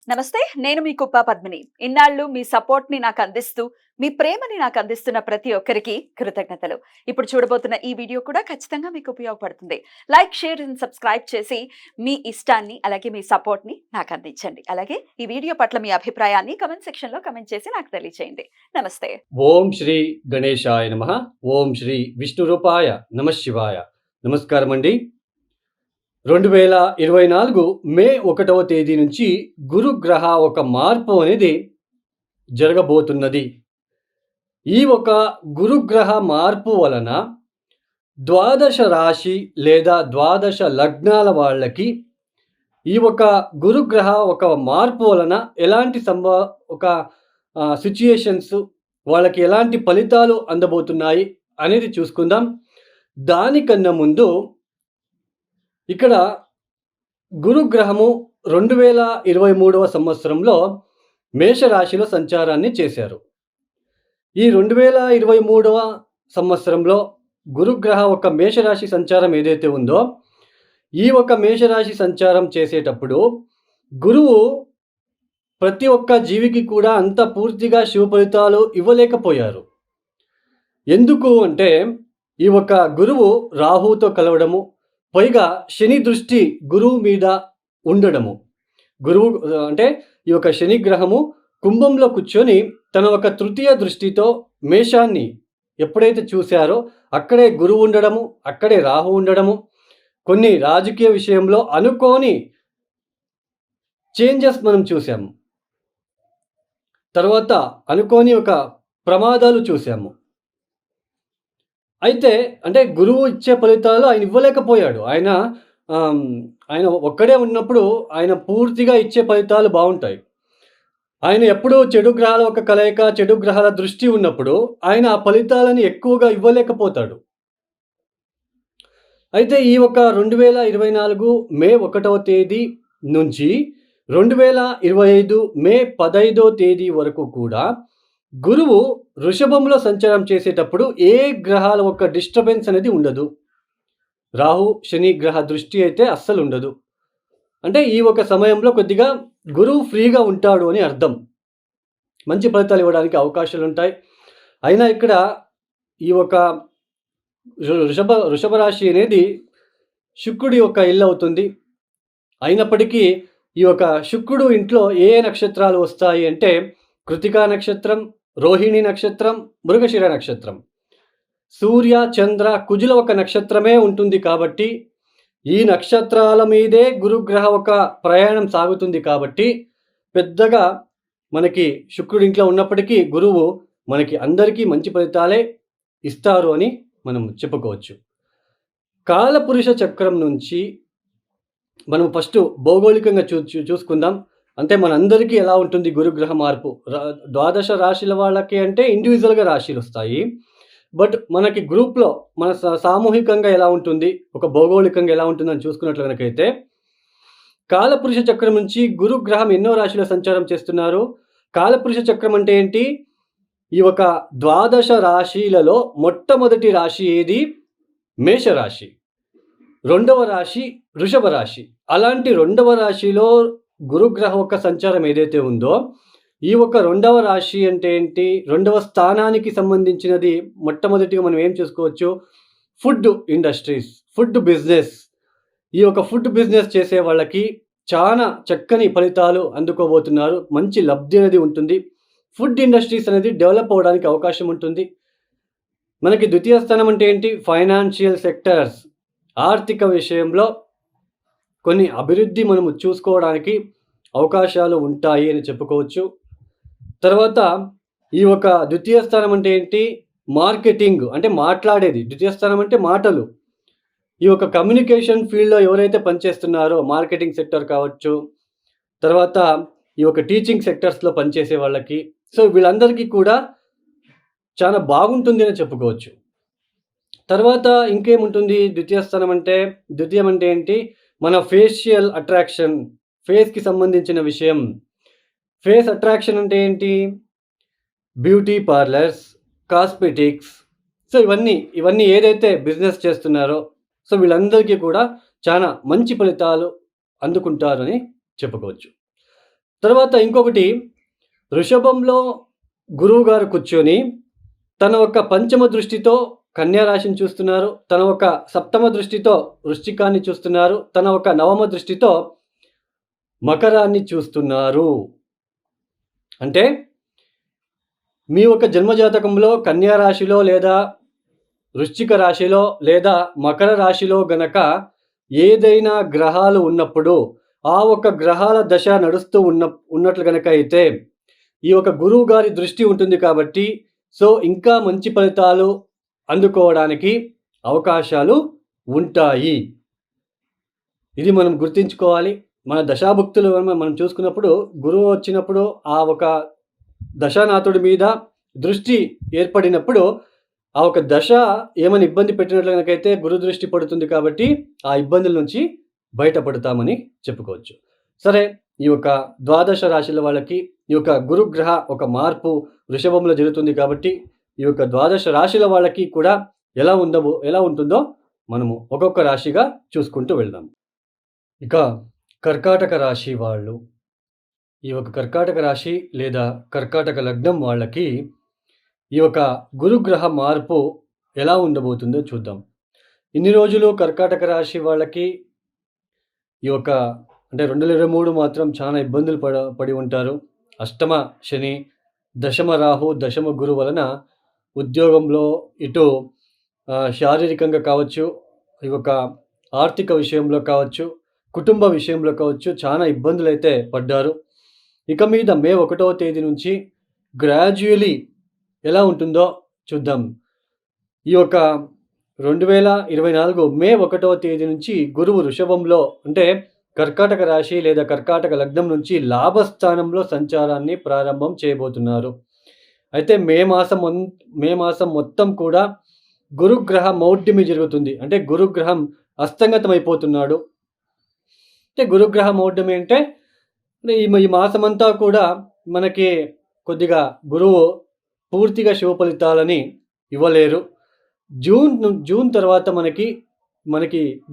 నమస్తే. నేను మీ కుప్ప పద్మిని. ఇన్నాళ్ళు మీ సపోర్ట్‌ని నాకందిస్తూ, మీ ప్రేమని నాకందిస్తున్న ప్రతి ఒక్కరికి కృతజ్ఞతలు. ఇప్పుడు చూడబోతున్న ఈ వీడియో కూడా ఖచ్చితంగా మీకు ఉపయోగపడుతుంది. లైక్, షేర్ అండ్ సబ్స్క్రైబ్ చేసి మీ ఇష్టాన్ని, అలాగే మీ సపోర్ట్‌ని నాకందించండి. అలాగే ఈ వీడియో పట్ల మీ అభిప్రాయాన్ని కామెంట్ సెక్షన్‌లో కామెంట్ చేసి నాకు తెలియజేయండి. నమస్తే. ఓం శ్రీ గణేశాయ నమః. ఓం శ్రీ విష్ణురూపాయ నమఃశివాయ. నమస్కారం అండి. 2024 మే 1వ తేదీ నుంచి గురుగ్రహ ఒక మార్పు అనేది జరగబోతున్నది. ఈ ఒక గురుగ్రహ మార్పు వలన ద్వాదశ రాశి లేదా ద్వాదశ లగ్నాల వాళ్ళకి ఈ ఒక గురుగ్రహ ఒక మార్పు వలన ఎలాంటి ఒక సిట్యుయేషన్స్ వాళ్ళకి ఎలాంటి ఫలితాలు అందబోతున్నాయి అనేది చూసుకుందాం. దానికన్నా ముందు ఇక్కడ గురుగ్రహము 2023వ సంవత్సరంలో మేషరాశిలో సంచారాన్ని చేశారు. ఈ 2023వ సంవత్సరంలో గురుగ్రహ ఒక మేషరాశి సంచారం ఏదైతే ఉందో, ఈ ఒక మేషరాశి సంచారం చేసేటప్పుడు గురువు ప్రతి ఒక్క జీవికి కూడా అంత పూర్తిగా శుభ ఫలితాలు ఇవ్వలేకపోయారు. ఎందుకు అంటే ఈ ఒక గురువు రాహుతో కలవడము, పైగా శని దృష్టి గురువు మీద ఉండడము. గురువు అంటే ఈ యొక్క శని గ్రహము కుంభంలో కూర్చొని తన ఒక తృతీయ దృష్టితో మేషాన్ని ఎప్పుడైతే చూశారో అక్కడే గురువు ఉండడము, అక్కడే రాహు ఉండడము, కొన్ని రాజకీయ విషయంలో అనుకోని చేంజెస్ మనం చూసాము. తర్వాత అనుకోని ఒక ప్రమాదాలు చూసాము. అయితే అంటే గురువు ఇచ్చే ఫలితాలు ఆయన ఇవ్వలేకపోయాడు. ఆయన ఒక్కడే ఉన్నప్పుడు ఆయన పూర్తిగా ఇచ్చే ఫలితాలు బావుంటాయి. ఆయన ఎప్పుడూ చెడు గ్రహాల ఒక కలయిక, చెడు గ్రహాల దృష్టి ఉన్నప్పుడు ఆయన ఆ ఫలితాలని ఎక్కువగా ఇవ్వలేకపోతాడు. అయితే ఈ ఒక 2024 మే 1వ తేదీ నుంచి 2025 మే 15వ తేదీ వరకు కూడా గురువు వృషభంలో సంచారం చేసేటప్పుడు ఏ గ్రహాల ఒక డిస్టర్బెన్స్ అనేది ఉండదు. రాహు, శని గ్రహ దృష్టి అయితే అస్సలు ఉండదు. అంటే ఈ ఒక సమయంలో కొద్దిగా గురువు ఫ్రీగా ఉంటాడు అని అర్థం. మంచి ఫలితాలు ఇవ్వడానికి అవకాశాలు ఉంటాయి. అయినా ఇక్కడ ఈ ఒక వృషభ రాశి అనేది శుక్రుడి యొక్క ఇల్లు అవుతుంది. అయినప్పటికీ ఈ యొక్క శుక్రుడు ఇంట్లో ఏ నక్షత్రాలు వస్తాయి అంటే కృతికా నక్షత్రం, రోహిణి నక్షత్రం, మృగశిర నక్షత్రం. సూర్య, చంద్ర, కుజుల ఒక నక్షత్రమే ఉంటుంది కాబట్టి ఈ నక్షత్రాల మీదే గురుగ్రహ ఒక ప్రయాణం సాగుతుంది కాబట్టి పెద్దగా మనకి శుక్రుడి ఇంట్లో ఉన్నప్పటికీ గురువు మనకి అందరికీ మంచి ఫలితాలే ఇస్తారు అని మనం చెప్పుకోవచ్చు. కాలపురుష చక్రం నుంచి మనం ఫస్ట్ భౌగోళికంగా చూసుకుందాం. అంటే మనందరికీ ఎలా ఉంటుంది గురుగ్రహ మార్పు? ద్వాదశ రాశుల వాళ్ళకి అంటే ఇండివిజువల్‌గా రాశులు వస్తాయి. బట్ మనకి గ్రూప్‌లో మన సామూహికంగా ఎలా ఉంటుంది? ఒక భౌగోళికంగా ఎలా ఉంటుందని చూసుకున్నట్లు గనకైతే కాలపురుష చక్రం నుంచి గురుగ్రహం ఎన్నో రాశిలో సంచారం చేస్తున్నారు. కాలపురుష చక్రం అంటే ఏంటి? ఈ ఒక ద్వాదశ రాశిలలో మొట్టమొదటి రాశి ఏది? మేషరాశి. రెండవ రాశి వృషభ రాశి. అలాంటి రెండవ రాశిలో గురుగ్రహ యొక్క సంచారం ఏదైతే ఉందో, ఈ ఒక రెండవ రాశి అంటే ఏంటి? రెండవ స్థానానికి సంబంధించినది. మొట్టమొదటిగా మనం ఏం చూసుకోవచ్చు? Food industries, food business. ఈ యొక్క ఫుడ్ బిజినెస్ చేసే వాళ్ళకి చాలా చక్కని ఫలితాలు అందుకోబోతున్నారు. మంచి లబ్ధి అనేది ఉంటుంది. ఫుడ్ ఇండస్ట్రీస్ అనేది డెవలప్ అవ్వడానికి అవకాశం ఉంటుంది. మనకి ద్వితీయ స్థానం అంటే ఏంటి? Financial sectors. ఆర్థిక విషయంలో కొన్ని అభివృద్ధి మనము చూసుకోవడానికి అవకాశాలు ఉంటాయి అని చెప్పుకోవచ్చు. తర్వాత ఈ ఒక ద్వితీయ స్థానం అంటే ఏంటి? మార్కెటింగ్ అంటే మాట్లాడేది. ద్వితీయ స్థానం అంటే మాటలు. ఈ యొక్క కమ్యూనికేషన్ ఫీల్డ్‌లో ఎవరైతే పనిచేస్తున్నారో మార్కెటింగ్ సెక్టర్ కావచ్చు, తర్వాత ఈ యొక్క టీచింగ్ సెక్టర్స్‌లో పనిచేసే వాళ్ళకి, సో వీళ్ళందరికీ కూడా చాలా బాగుంటుంది అని చెప్పుకోవచ్చు. తర్వాత ఇంకేముంటుంది? ద్వితీయం అంటే ఏంటి? మన ఫేషియల్ అట్రాక్షన్, ఫేస్‌కి సంబంధించిన విషయం. ఫేస్ అట్రాక్షన్ అంటే ఏంటి? Beauty parlours, cosmetics. సో ఇవన్నీ ఏదైతే బిజినెస్ చేస్తున్నారో సో వీళ్ళందరికీ కూడా చాలా మంచి ఫలితాలు అందుకుంటారని చెప్పుకోవచ్చు. తర్వాత ఇంకొకటి, వృషభంలో గురువు గారు కూర్చొని తన ఒక పంచమ దృష్టితో కన్యా రాశిని చూస్తున్నారు. తన ఒక సప్తమ దృష్టితో వృశ్చికాన్ని చూస్తున్నారు. తన ఒక నవమ దృష్టితో మకరాన్ని చూస్తున్నారు. అంటే మీ యొక్క జన్మజాతకంలో కన్యా రాశిలో లేదా వృశ్చిక రాశిలో లేదా మకర రాశిలో గనక ఏదైనా గ్రహాలు ఉన్నప్పుడు ఆ ఒక గ్రహాల దశ నడుస్తూ ఉన్నట్లు గనక అయితే ఈ యొక్క గురువు గారి దృష్టి ఉంటుంది కాబట్టి ఇంకా మంచి ఫలితాలు అందుకోవడానికి అవకాశాలు ఉంటాయి. ఇది మనం గుర్తుంచుకోవాలి. మన దశాభుక్తులు మనం చూసుకున్నప్పుడు గురువు వచ్చినప్పుడు ఆ ఒక దశానాథుడి మీద దృష్టి ఏర్పడినప్పుడు ఆ ఒక దశ ఏమైనా ఇబ్బంది పెట్టినట్లు కనుకైతే గురు దృష్టి పడుతుంది కాబట్టి ఆ ఇబ్బందుల నుంచి బయటపడతామని చెప్పుకోవచ్చు. సరే, ఈ యొక్క ద్వాదశ రాశుల వాళ్ళకి ఈ యొక్క గురుగ్రహ ఒక మార్పు వృషభంలో జరుగుతుంది కాబట్టి ఈ యొక్క ద్వాదశ రాశుల వాళ్ళకి కూడా ఎలా ఉంటుందో మనము ఒక్కొక్క రాశిగా చూసుకుంటూ వెళ్దాం. ఇక కర్కాటక రాశి వాళ్ళు, ఈ యొక్క కర్కాటక రాశి లేదా కర్కాటక లగ్నం వాళ్ళకి ఈ యొక్క గురుగ్రహ మార్పు ఎలా ఉండబోతుందో చూద్దాం. ఇన్ని రోజులు కర్కాటక రాశి వాళ్ళకి ఈ యొక్క 2023 మాత్రం చాలా ఇబ్బందులు పడి ఉంటారు. అష్టమ శని, దశమ రాహు, దశమ గురు వలన ఉద్యోగంలో ఇటు శారీరకంగా కావచ్చు, ఈ యొక్క ఆర్థిక విషయంలో కావచ్చు, కుటుంబ విషయంలో కావచ్చు చాలా ఇబ్బందులు అయితే పడ్డారు. ఇక మీద మే 1వ తేదీ నుంచి గ్రాడ్యువలీ ఎలా ఉంటుందో చూద్దాం. ఈ యొక్క 2024 మే 1వ తేదీ నుంచి గురువు వృషభంలో అంటే కర్కాటక రాశి లేదా కర్కాటక లగ్నం నుంచి లాభస్థానంలో సంచారాన్ని ప్రారంభం చేయబోతున్నారు. అయితే మే మాసం మొత్తం కూడా గురుగ్రహ మౌఢ్యమి జరుగుతుంది. అంటే గురుగ్రహం అస్తంగతమైపోతున్నాడు. అంటే గురుగ్రహ మౌఢ్యమి అంటే ఈ మాసమంతా కూడా మనకి కొద్దిగా గురువు పూర్తిగా శుభ ఫలితాలని ఇవ్వలేరు. జూన్ తర్వాత మనకి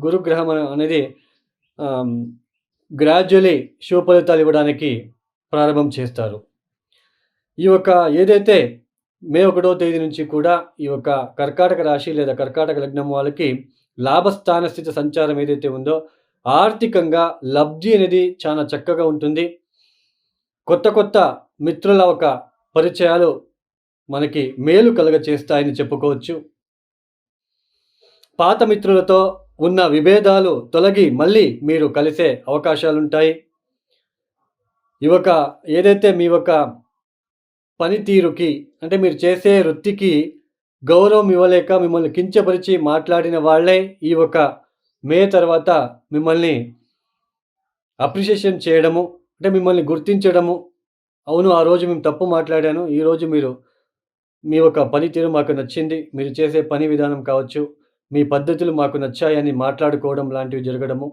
గురుగ్రహం అనేది గ్రాడ్యువలీ శుభ ఫలితాలు ఇవ్వడానికి ప్రారంభం చేస్తారు. ఈ యొక్క ఏదైతే మే 1వ తేదీ నుంచి కూడా ఈ యొక్క కర్కాటక రాశి లేదా కర్కాటక లగ్నం వాళ్ళకి లాభస్థాన స్థితి సంచారం ఏదైతే ఉందో ఆర్థికంగా లబ్ధి అనేది చాలా చక్కగా ఉంటుంది. కొత్త మిత్రుల ఒక పరిచయాలు మనకి మేలు కలుగచేస్తాయని చెప్పుకోవచ్చు. పాత మిత్రులతో ఉన్న విభేదాలు తొలగి మళ్ళీ మీరు కలిసే అవకాశాలుంటాయి. ఏదైతే మీ యొక్క పనితీరుకి అంటే మీరు చేసే వృత్తికి గౌరవం ఇవ్వలేక మిమ్మల్ని కించపరిచి మాట్లాడిన వాళ్ళే ఈ ఒక మే తర్వాత మిమ్మల్ని అప్రిషియేషన్ చేయడము, అంటే మిమ్మల్ని గుర్తించడము, అవును ఆ రోజు మేము తప్పు మాట్లాడాను, ఈరోజు మీ యొక్క పనితీరు మాకు నచ్చింది, మీరు చేసే పని విధానం కావచ్చు, మీ పద్ధతులు మాకు నచ్చాయని మాట్లాడుకోవడం లాంటివి జరగడము,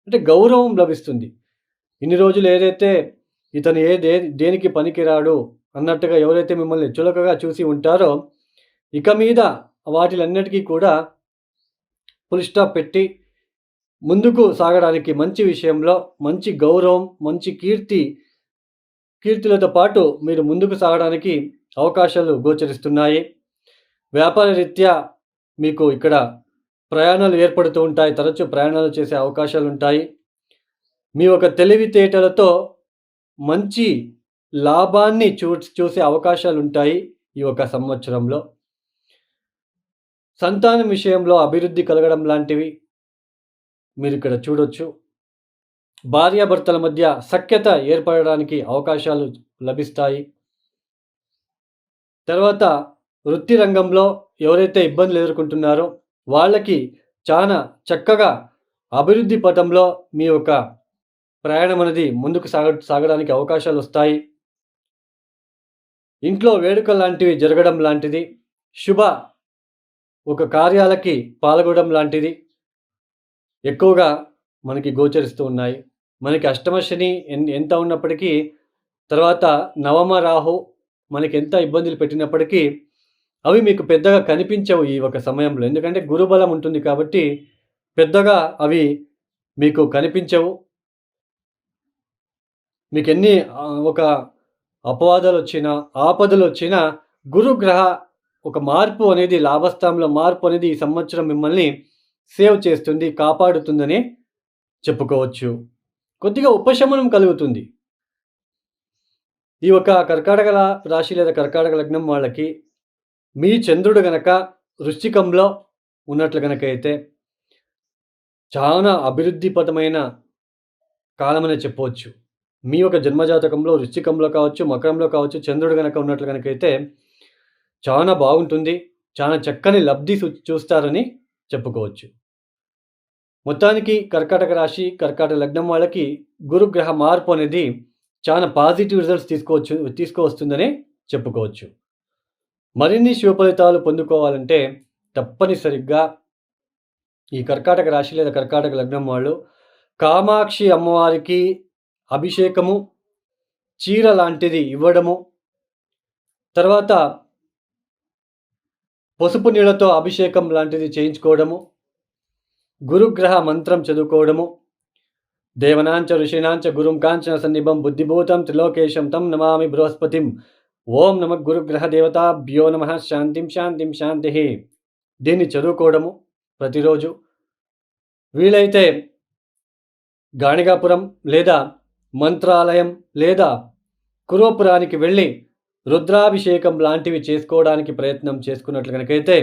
అంటే గౌరవం లభిస్తుంది. ఇన్ని రోజులు ఏదైతే ఇతను దేనికి పనికిరాడు అన్నట్టుగా ఎవరైతే మిమ్మల్ని చులకగా చూసి ఉంటారో ఇక మీద వాటిలన్నిటికీ కూడా ఫుల్ స్టాప్ పెట్టి ముందుకు సాగడానికి మంచి విషయంలో మంచి గౌరవం, మంచి కీర్తులతో పాటు మీరు ముందుకు సాగడానికి అవకాశాలు గోచరిస్తున్నాయి. వ్యాపార రీత్యా మీకు ఇక్కడ ప్రయాణాలు ఏర్పడుతూ ఉంటాయి. తరచూ ప్రయాణాలు చేసే అవకాశాలు ఉంటాయి. మీ యొక్క తెలివితేటలతో మంచి లాభాన్ని చూసే అవకాశాలు ఉంటాయి ఈ ఒక సంవత్సరంలో. సంతానం విషయంలో అభివృద్ధి కలగడం లాంటివి మీరు ఇక్కడ చూడొచ్చు. భార్యాభర్తల మధ్య సఖ్యత ఏర్పడడానికి అవకాశాలు లభిస్తాయి. తర్వాత వృత్తి రంగంలో ఎవరైతే ఇబ్బందులు ఎదుర్కొంటున్నారో వాళ్ళకి చాలా చక్కగా అభివృద్ధి పథంలో మీ యొక్క ప్రయాణం అనేది ముందుకు సాగడానికి అవకాశాలు వస్తాయి. ఇంట్లో వేడుక లాంటివి జరగడం లాంటిది, శుభ ఒక కార్యాలకి పాల్గొనడం లాంటిది ఎక్కువగా మనకి గోచరిస్తూ ఉన్నాయి. మనకి అష్టమ శని ఎంత ఉన్నప్పటికీ తర్వాత నవమ రాహు మనకి ఎంత ఇబ్బందులు పెట్టినప్పటికీ అవి మీకు పెద్దగా కనిపించవు ఈ ఒక సమయంలో. ఎందుకంటే గురుబలం ఉంటుంది కాబట్టి పెద్దగా అవి మీకు కనిపించవు. మీకు ఎన్ని ఒక అపవాదాలు వచ్చినా, ఆపదలు వచ్చినా గురుగ్రహ ఒక మార్పు అనేది, లాభస్థానంలో మార్పు అనేది ఈ సంవత్సరం మిమ్మల్ని సేవ్ చేస్తుంది, కాపాడుతుందని చెప్పుకోవచ్చు. కొద్దిగా ఉపశమనం కలుగుతుంది. ఈ యొక్క కర్కాటక రాశి లేదా కర్కాటక లగ్నం వాళ్ళకి మీ చంద్రుడు గనక వృశ్చికంలో ఉన్నట్లు గనక అయితే చాలా అభివృద్ధిపరమైన కాలమనే చెప్పవచ్చు. మీ యొక్క జన్మజాతకంలో వృశ్చికంలో కావచ్చు, మకరంలో కావచ్చు చంద్రుడు గనక ఉన్నట్లు గనకైతే చాలా బాగుంటుంది. చాలా చక్కని లబ్ధి చూస్తారని చెప్పుకోవచ్చు. మొత్తానికి కర్కాటక రాశి, కర్కాటక లగ్నం వాళ్ళకి గురుగ్రహ మార్పు అనేది చాలా పాజిటివ్ రిజల్ట్స్ తీసుకువస్తుందని చెప్పుకోవచ్చు. మరిన్ని శుభ ఫలితాలు పొందుకోవాలంటే తప్పనిసరిగా ఈ కర్కాటక రాశి లేదా కర్కాటక లగ్నం వాళ్ళు కామాక్షి అమ్మవారికి అభిషేకము, చీర లాంటిది ఇవ్వడము, తర్వాత పసుపు నీళ్ళతో అభిషేకం లాంటిది చేయించుకోవడము, గురుగ్రహ మంత్రం చదువుకోవడము, దేవనాంచ ఋషీనాంచ గురుం కాంచన సన్నిభం బుద్ధిభూతం త్రిలోకేశం తం నమామి బృహస్పతిం ఓం నమ గురుగ్రహ దేవతాభ్యో నమ శాంతిం శాంతిం శాంతి. దీన్ని చదువుకోవడము ప్రతిరోజు. వీలైతే గాణిగాపురం లేదా మంత్రాలయం లేదా కురోపురానికి వెళ్ళి రుద్రాభిషేకం లాంటివి చేసుకోవడానికి ప్రయత్నం చేసుకున్నట్లు కనుకైతే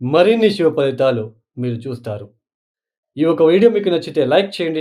మరిన్ని శుభ ఫలితాలు మీరు చూస్తారు. ఈ ఒక వీడియో మీకు నచ్చితే లైక్ చేయండి,